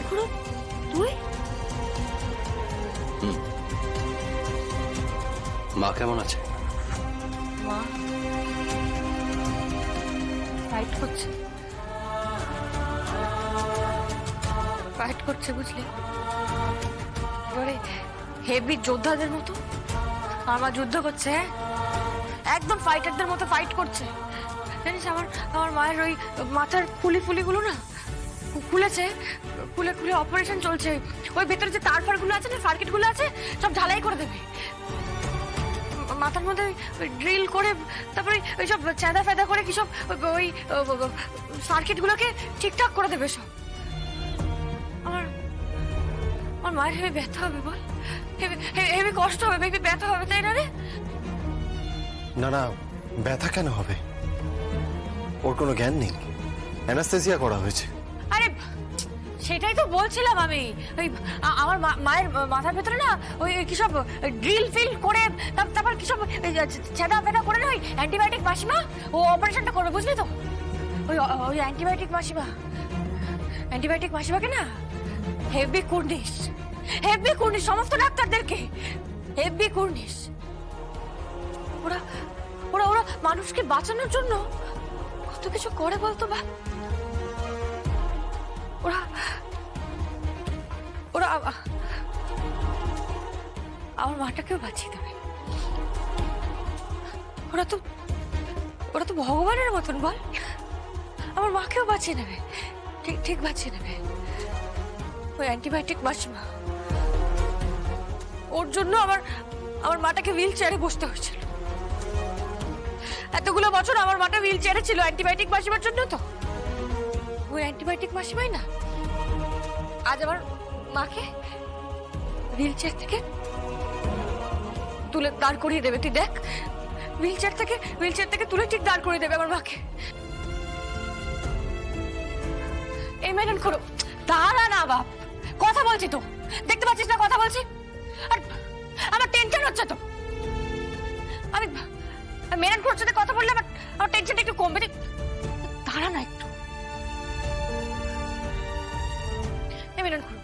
খুড়ো তুই? মা কেমন আছে? মা ফাইট করছে, ফাইট করছে বুঝলি, এবারে হেভি যোদ্ধাদের মতো আমার যুদ্ধ করছে। একদম ফাইটারদের মতো ফাইট করছে। জানিস আমার আমার মায়ের ওই মাথার ফুলিগুলো না খুলেছে, খুলে খুলে অপারেশন চলছে। ওই ভেতরে যে তার ফারগুলো আছে না, সার্কিটগুলো আছে, সব ঢালাই করে দেবে। মাথার মধ্যে ড্রিল করে তারপরে ওই সব চাঁদা ফেদা করে কি সব ওই সার্কিটগুলোকে ঠিকঠাক করে দেবে সব। আমার আমার মায়ের হেভি ব্যথা হবে বল, হেভি কষ্ট হবে, হেভি ব্যথা হবে, তাই না রে? না না, ব্যথা কেন হবে? ওর কোনো জ্ঞান নেই, অ্যানাস্থেসিয়া করা হয়েছে। আরে সেটাই তো বলছিলাম আমি। ওই আমার মায়ের মাথার ভেতরে না ওই কি সব ড্রিল ফিল করে তারপর কি সব ছেদা ফেদা করে না ওই অ্যান্টিবায়োটিক মাসিমা ও অপারেশনটা করবে, বুঝলি তো? ওই ওই অ্যান্টিবায়োটিক মাসিমাকে না হেভি কুর্নিশ সমস্ত ডাক্তারদেরকে হেভি কুর্নিশ। ওরা ওরা ওরা মানুষকে বাঁচানোর জন্য কত কিছু করে বলতো বা। ওরা ওরা আমার মাটাকেও বাঁচিয়ে দেবে। ওরা তো ভগবানের মতন বল, আমার মাকেও বাঁচিয়ে নেবে, ঠিক ঠিক বাঁচিয়ে নেবে। ওই অ্যান্টিবায়োটিক মাসিমা, ওর জন্য আমার মাটাকে হুইল চেয়ারে বসতে হয়েছিল। এতগুলো বছর আমার মাটা হুইল চেয়ারে ছিল অ্যান্টিবায়োটিক মাসিমার জন্য। তো ওই অ্যান্টিবায়োটিক মাসিমাই না আজ আমার মাকে হুইল চেয়ার থেকে তুলে দাঁড় করিয়ে দেবে। তুই দেখ, হুইল চেয়ার থেকে তুলে ঠিক দাঁড় করিয়ে দেবে আমার মাকে। এই মেনন করো, দাঁড়া না বাপ, কথা বলছি তো, দেখতে পাচ্ছিস না কথা বলছি? আর আমার টেনশন হচ্ছে তো। আমি মেনন করোর সাথে কথা বললে আমার টেনশনটা একটু কমবে। দাঁড়া না একটু। এই মেনন করো,